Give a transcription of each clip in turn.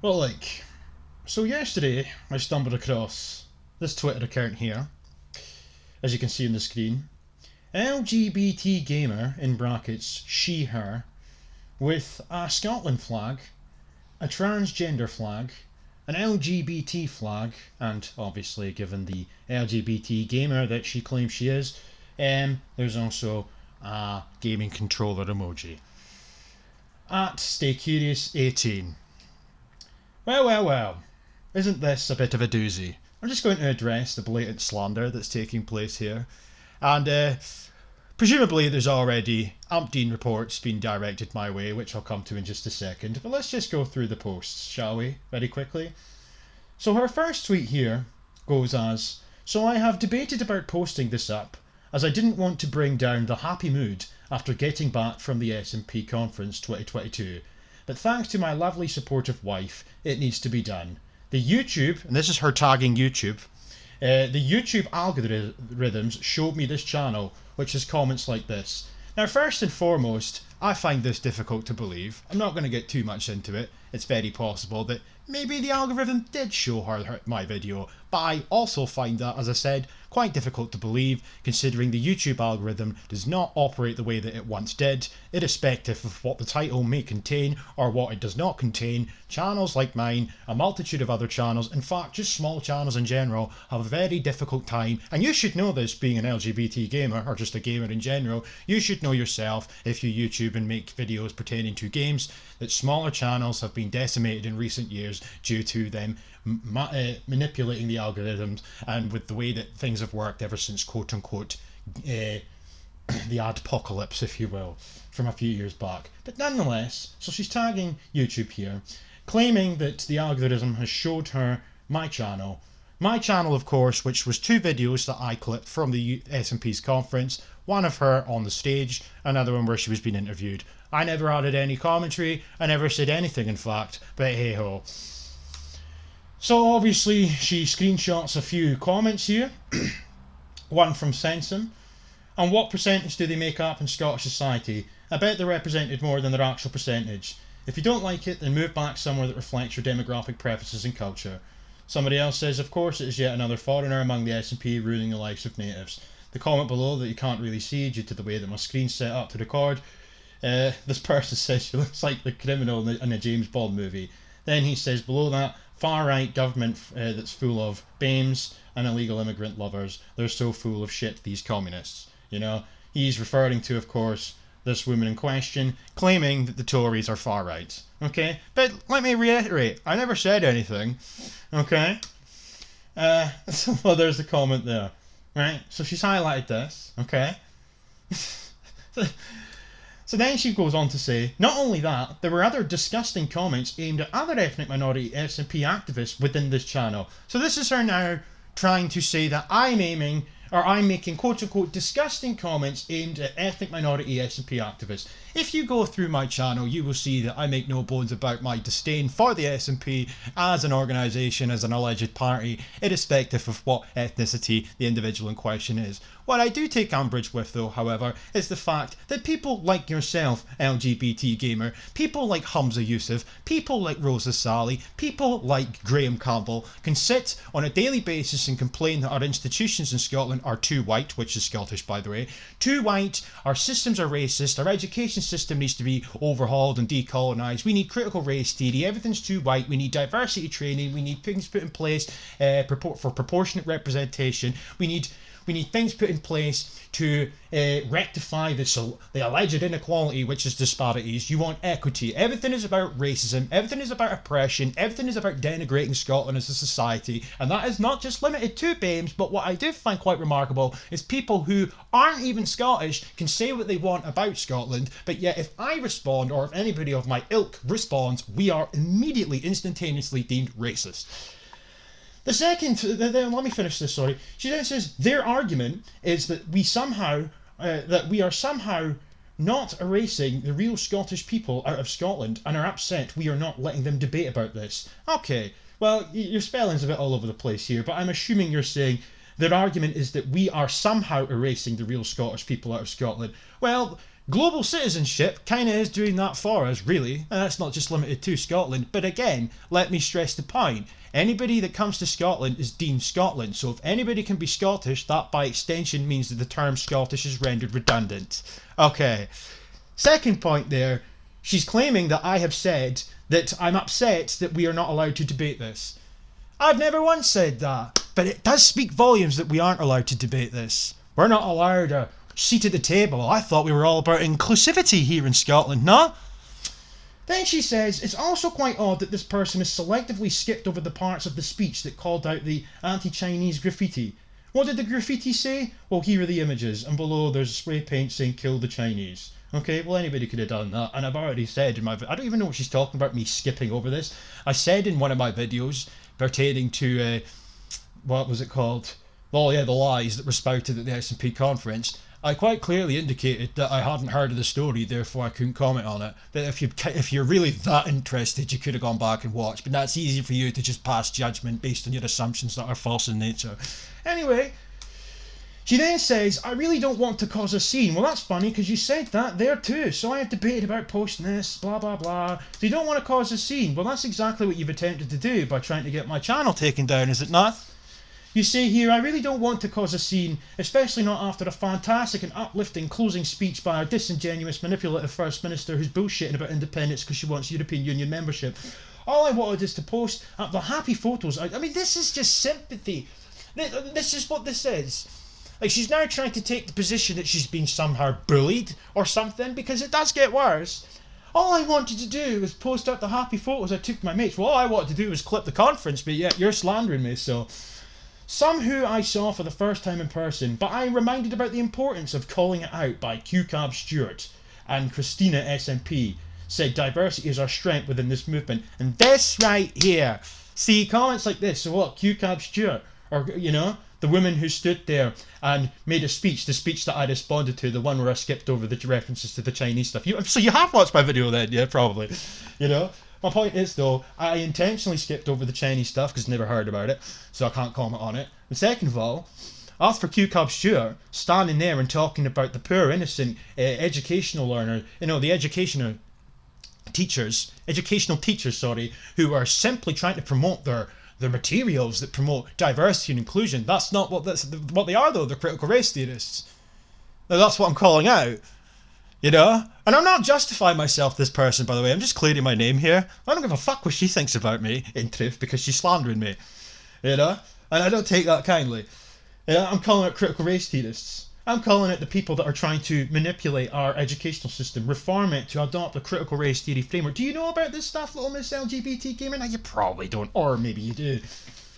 Well, so yesterday I stumbled across this Twitter account here, as you can see on the screen. LGBT gamer, in brackets, she, her, with a Scotland flag, a transgender flag, an LGBT flag, and obviously, given the LGBT gamer that she claims she is, there's also a gaming controller emoji. At StayCurious18. Well, isn't this a bit of a doozy? I'm just going to address the blatant slander that's taking place here. And presumably there's already umpteen reports being directed my way, which I'll come to in just a second. But let's just go through the posts, shall we? Very quickly. So her first tweet here goes as, "So I have debated about posting this up, as I didn't want to bring down the happy mood after getting back from the S&P conference 2022. But thanks to my lovely supportive wife, it needs to be done. The YouTube," and this is her tagging YouTube, "the YouTube algorithms showed me this channel, which has comments like this." Now, first and foremost, I find this difficult to believe. I'm not going to get too much into it. It's very possible that maybe the algorithm did show her my video, but I also find that, as I said, quite difficult to believe, considering the YouTube algorithm does not operate the way that it once did, irrespective of what the title may contain or what it does not contain. Channels like mine, a multitude of other channels, in fact just small channels in general, have a very difficult time, and you should know this being an LGBT gamer, or just a gamer in general. You should know yourself, if you YouTube and make videos pertaining to games, that smaller channels have been decimated in recent years due to them manipulating the algorithms, and with the way that things have worked ever since quote unquote the adpocalypse, if you will, from a few years back. But nonetheless, so she's tagging YouTube here, claiming that the algorithm has showed her my channel, of course, which was two videos that I clipped from the S&P's conference, one of her on the stage, another one where she was being interviewed. I never added any commentary, I never said anything in fact, but hey ho. So obviously she screenshots a few comments here, one from Sensum. "And what percentage do they make up in Scottish society? I bet they're represented more than their actual percentage. If you don't like it, then move back somewhere that reflects your demographic preferences and culture." Somebody else says, "Of course it is yet another foreigner among the S&P ruining the lives of natives." The comment below that you can't really see due to the way that my screen's set up to record, this person says she looks like the criminal in a James Bond movie. Then he says below that, "Far-right government that's full of BAMEs and illegal immigrant lovers. They're so full of shit, these communists." You know, he's referring to, of course, this woman in question, claiming that the Tories are far-right. Okay? But let me reiterate, I never said anything. Okay? Well, there's the comment there. Right? So she's highlighted this. Okay? So then she goes on to say, "Not only that, there were other disgusting comments aimed at other ethnic minority S&P activists within this channel." So this is her now trying to say that I'm making quote-unquote disgusting comments aimed at ethnic minority S&P activists. If you go through my channel, you will see that I make no bones about my disdain for the S&P as an organisation, as an alleged party, irrespective of what ethnicity the individual in question is. What I do take umbrage with, though, however, is the fact that people like yourself, LGBT gamer, people like Hamza Yusuf, people like Rosa Sally, people like Graham Campbell can sit on a daily basis and complain that our institutions in Scotland are too white, which is Scottish by the way, too white, our systems are racist, our education system needs to be overhauled and decolonised, we need critical race theory, everything's too white, we need diversity training, we need things put in place for proportionate representation, we need things put in place to rectify the alleged inequality, which is disparities. You want equity. Everything is about racism. Everything is about oppression. Everything is about denigrating Scotland as a society. And that is not just limited to BAMEs, but what I do find quite remarkable is people who aren't even Scottish can say what they want about Scotland, but yet if I respond, or if anybody of my ilk responds, we are immediately, instantaneously deemed racist. The second, let me finish this, sorry. She then says, their argument is that we are somehow not erasing the real Scottish people out of Scotland and are upset we are not letting them debate about this. Okay, well, your spelling's a bit all over the place here, but I'm assuming you're saying their argument is that we are somehow erasing the real Scottish people out of Scotland. Well, Global citizenship kind of is doing that for us, really, and that's not just limited to Scotland. But again, let me stress the point. Anybody that comes to Scotland is deemed Scotland, so if anybody can be Scottish, that by extension means that the term Scottish is rendered redundant. Okay, second point there, she's claiming that I have said that I'm upset that we are not allowed to debate this. I've never once said that, but it does speak volumes that we aren't allowed to debate this. We're not allowed a seat at the table. I thought we were all about inclusivity here in Scotland, no? Then she says, it's also quite odd that this person has selectively skipped over the parts of the speech that called out the anti-Chinese graffiti. What did the graffiti say? Well, here are the images, and below there's a spray paint saying kill the Chinese. Okay, well anybody could have done that, and I've already said in my I don't even know what she's talking about, me skipping over this. I said in one of my videos pertaining to, what was it called? Well, yeah, the lies that were spouted at the S&P conference. I quite clearly indicated that I hadn't heard of the story, therefore I couldn't comment on it. But if you're really that interested, you could have gone back and watched. But that's easy for you to just pass judgment based on your assumptions that are false in nature. Anyway, she then says, I really don't want to cause a scene. Well, that's funny because you said that there too. So I have debated about posting this, blah, blah, blah. So you don't want to cause a scene. Well, that's exactly what you've attempted to do by trying to get my channel taken down, is it not? You say here, I really don't want to cause a scene, especially not after a fantastic and uplifting closing speech by our disingenuous, manipulative First Minister who's bullshitting about independence because she wants European Union membership. All I wanted is to post the happy photos. I mean, this is just sympathy. This is what this is. Like, she's now trying to take the position that she's been somehow bullied or something, because it does get worse. All I wanted to do was post out the happy photos I took with my mates. Well, all I wanted to do was clip the conference, but yet you're slandering me, so... Some who I saw for the first time in person, but I am reminded about the importance of calling it out by QCAB Stewart and Christina SMP, said diversity is our strength within this movement. And this right here, see, comments like this, so what, QCAB Stewart, or, you know, the woman who stood there and made a speech, the speech that I responded to, the one where I skipped over the references to the Chinese stuff. So you have watched my video then, yeah, probably, you know? My point is, though, I intentionally skipped over the Chinese stuff because I never heard about it, so I can't comment on it. And second of all, as for QCAB Stewart standing there and talking about the poor, innocent educational learner, you know, the educational teachers, who are simply trying to promote their materials that promote diversity and inclusion. That's not what they are, though. They're critical race theorists. Now, that's what I'm calling out. You know? And I'm not justifying myself, this person, by the way. I'm just clearing my name here. I don't give a fuck what she thinks about me, in truth, because she's slandering me. You know? And I don't take that kindly. You know, I'm calling it critical race theorists. I'm calling it the people that are trying to manipulate our educational system, reform it to adopt a critical race theory framework. Do you know about this stuff, little Miss LGBT gamer? Now, you probably don't, or maybe you do.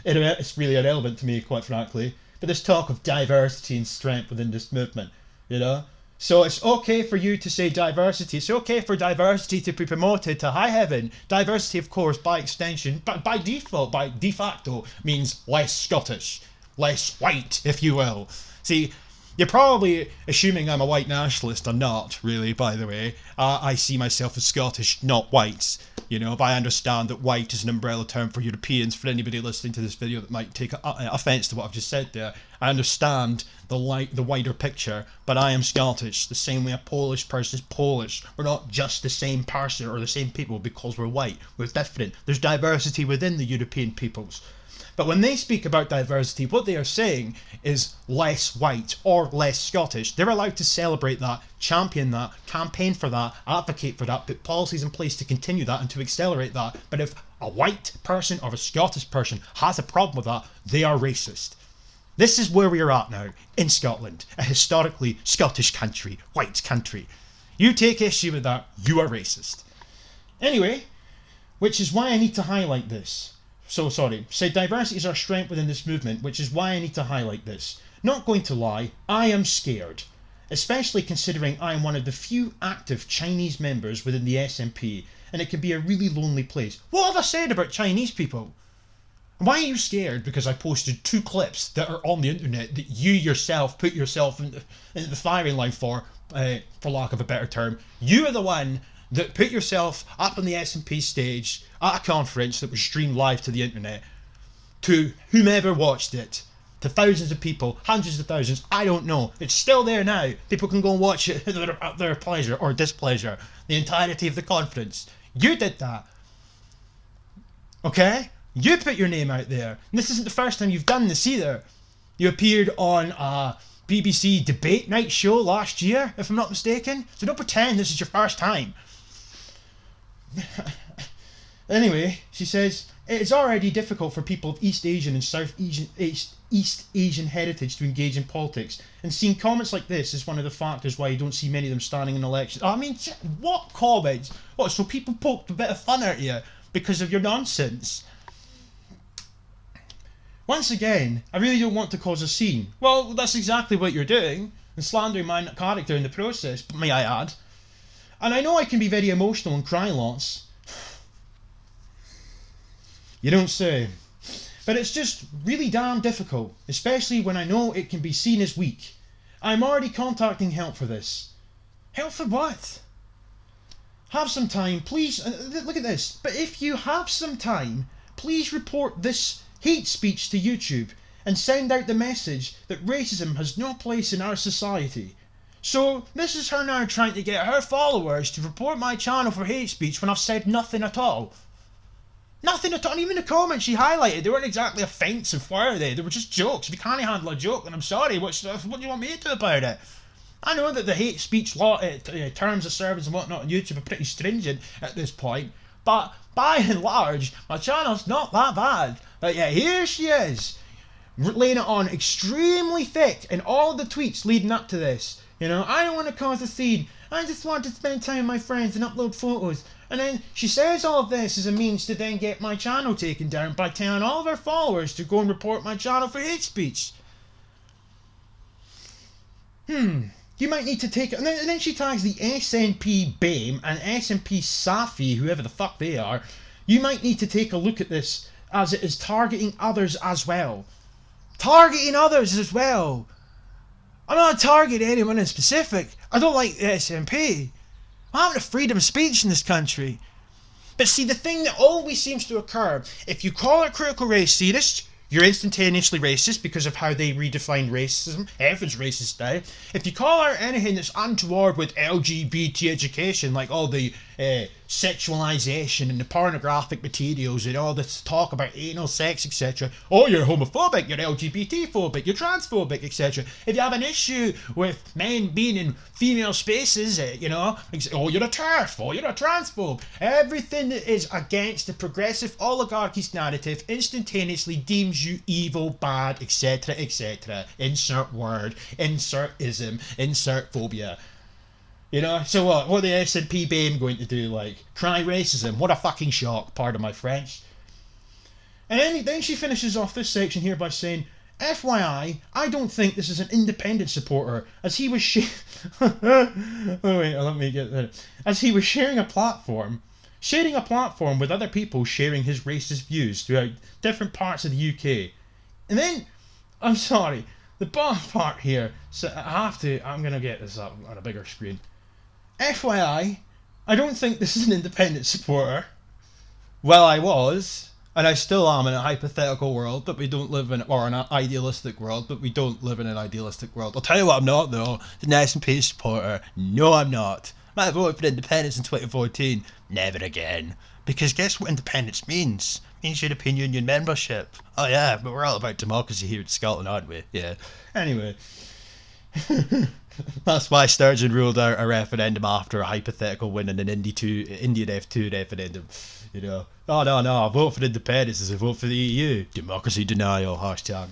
It's really irrelevant to me, quite frankly. But this talk of diversity and strength within this movement, you know? So it's okay for you to say diversity. It's okay for diversity to be promoted to high heaven. Diversity, of course, by extension, but by default, by de facto, means less Scottish, less white, if you will. See, you're probably assuming I'm a white nationalist. I'm not, really, by the way. I see myself as Scottish, not white. You know, but I understand that white is an umbrella term for Europeans. For anybody listening to this video that might take offence to what I've just said there, I understand the wider picture, but I am Scottish, the same way a Polish person is Polish. We're not just the same person or the same people because we're white. We're different. There's diversity within the European peoples. But when they speak about diversity, what they are saying is less white or less Scottish. They're allowed to celebrate that, champion that, campaign for that, advocate for that, put policies in place to continue that and to accelerate that. But if a white person or a Scottish person has a problem with that, they are racist. This is where we are at now, in Scotland, a historically Scottish country, white country. You take issue with that, you are racist. Anyway, which is why I need to highlight this. Say diversity is our strength within this movement, which is why I need to highlight this. Not going to lie, I am scared. Especially considering I am one of the few active Chinese members within the SNP, and it can be a really lonely place. What have I said about Chinese people? Why are you scared? Because I posted 2 clips that are on the internet that you yourself put yourself in the firing line for lack of a better term. You are the one that put yourself up on the S&P stage at a conference that was streamed live to the internet to whomever watched it. to thousands of people, hundreds of thousands, I don't know. It's still there now. People can go and watch it at their pleasure or displeasure. The entirety of the conference. You did that. Okay? You put your name out there. And this isn't the first time you've done this either. You appeared on a BBC debate night show last year, if I'm not mistaken. So don't pretend this is your first time. Anyway, she says, it is already difficult for people of East Asian and East Asian heritage to engage in politics, and seeing comments like this is one of the factors why you don't see many of them standing in elections. I mean, what comments? What, so people poked a bit of fun at you because of your nonsense? Once again, I really don't want to cause a scene. Well, that's exactly what you're doing, and slandering my character in the process, may I add. And I know I can be very emotional and cry lots. You don't say. But it's just really damn difficult, especially when I know it can be seen as weak. I'm already contacting help for this. Help for what? Have some time, please. Look at this. But if you have some time, please report this hate speech to YouTube and send out the message that racism has no place in our society. So this is her now trying to get her followers to report my channel for hate speech when I've said nothing at all. Nothing at all. And even the comments she highlighted, they weren't exactly offensive, were they? They were just jokes. If you can't handle a joke, then I'm sorry. What do you want me to do about it? I know that the hate speech law, terms of service and whatnot on YouTube are pretty stringent at this point, but by and large, my channel's not that bad. But yeah, here she is, laying it on extremely thick in all the tweets leading up to this. You know, I don't want to cause a scene. I just want to spend time with my friends and upload photos. And then she says all of this as a means to then get my channel taken down by telling all of her followers to go and report my channel for hate speech. You might need to take it. And then she tags the SNP BAME and SNP SAFI, whoever the fuck they are. You might need to take a look at this as it is targeting others as well. Targeting others as well. I'm not targeting anyone in specific. I don't like the SNP. I'm having a freedom of speech in this country. But see, the thing that always seems to occur, if you call a critical race theorist, you're instantaneously racist because of how they redefine racism. Everyone's racist now. If you call out anything that's untoward with LGBT education, like all the sexualization and the pornographic materials and all this talk about anal sex, etc. Oh, you're homophobic, you're LGBT phobic, you're transphobic, etc. If you have an issue with men being in female spaces, you know, oh, you're a TERF, oh, you're a transphobe. Everything that is against the progressive oligarchy's narrative instantaneously deems you evil, bad, etc., etc. Insert word, insert ism, insert phobia. You know, so what are the SNP BAME going to do? Like, cry racism? What a fucking shock, pardon my French. And then she finishes off this section here by saying, FYI, I don't think this is an independent supporter, as he was as he was sharing a platform with other people sharing his racist views throughout different parts of the UK. And then, I'm sorry, the bottom part here, so I'm going to get this up on a bigger screen. FYI, I don't think this is an independent supporter. Well, I was, and I still am in a hypothetical world, but we don't live in, or an idealistic world, but we don't live in an idealistic world. I'll tell you what I'm not, though. The SNP supporter. No, I'm not. Might have voted for independence in 2014. Never again. Because guess what independence means? It means European Union membership. Oh yeah, but we're all about democracy here in Scotland, aren't we? Yeah. Anyway. That's why Sturgeon ruled out a referendum after a hypothetical win in an Indian F2 referendum. You know, oh no, I vote for independence as I vote for the EU. Democracy denial, hashtag.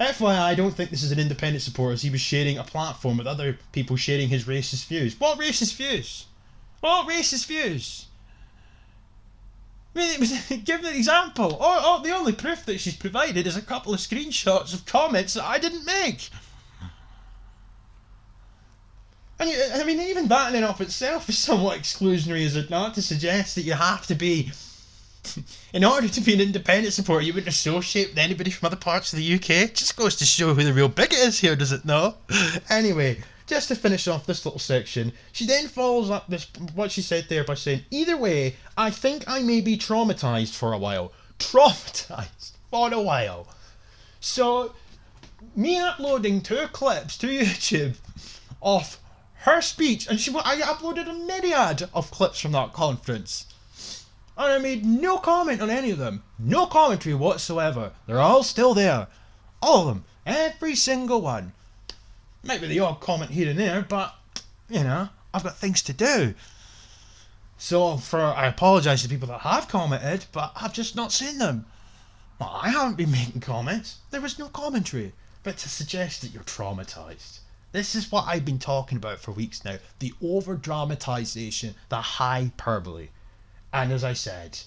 FYI, I don't think this is an independent supporter, as he was sharing a platform with other people sharing his racist views. What racist views? What racist views? I mean, give an example. The only proof that she's provided is a couple of screenshots of comments that I didn't make. And I mean, even that in and of itself is somewhat exclusionary, is it not? To suggest that you have to be, in order to be an independent supporter, you wouldn't associate with anybody from other parts of the UK. It just goes to show who the real bigot is here, does it not? Anyway, just to finish off this little section, she then follows up what she said there by saying, either way, I think I may be traumatised for a while. Traumatised for a while. So, me uploading 2 clips to YouTube of her speech, and I uploaded a myriad of clips from that conference. And I made no comment on any of them. No commentary whatsoever. They're all still there. All of them. Every single one. Might be the odd comment here and there, but, I've got things to do. So, I apologise to people that have commented, but I've just not seen them. Well, I haven't been making comments. There was no commentary. But to suggest that you're traumatised. This is what I've been talking about for weeks now. The over-dramatisation, the hyperbole. And as I said,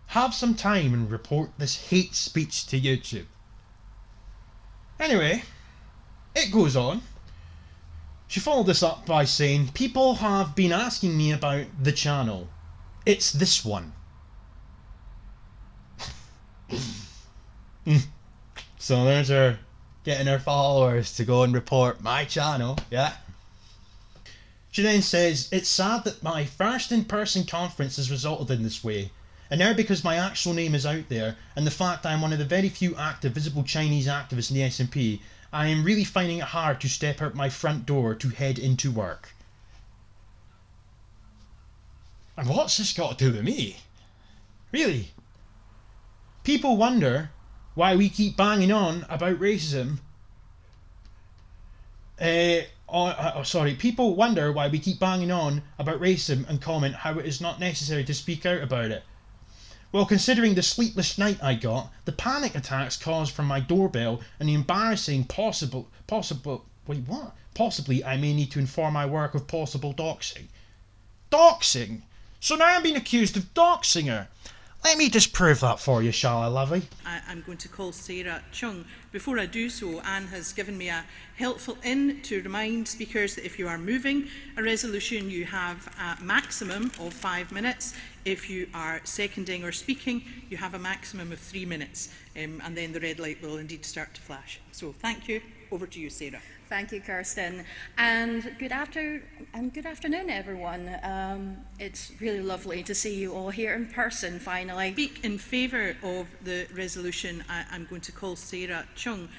have some time and report this hate speech to YouTube. Anyway, it goes on. She followed this up by saying, people have been asking me about the channel. It's this one. So there's her getting her followers to go and report my channel, yeah. She then says, it's sad that my first in-person conference has resulted in this way. And now because my actual name is out there, and the fact that I'm one of the very few active, visible Chinese activists in the SNP, I am really finding it hard to step out my front door to head into work. And what's this got to do with me? Really? People wonder why we keep banging on about racism. People wonder why we keep banging on about racism and comment how it is not necessary to speak out about it. Well, considering the sleepless night I got, the panic attacks caused from my doorbell, and the embarrassing possibly I may need to inform my work of possible doxing. Doxing? So now I'm being accused of doxing her. Let me disprove that for you, shall I, lovely? I'm going to call Sarah Chung. Before I do so, Anne has given me a helpful in to remind speakers that if you are moving a resolution, you have a maximum of 5 minutes. If you are seconding or speaking, you have a maximum of 3 minutes. And then the red light will indeed start to flash. So thank you. Over to you, Sarah. Thank you, Kirsten. And good afternoon, everyone. It's really lovely to see you all here in person, finally. Speak in favour of the resolution. I'm going to call Sarah Chung.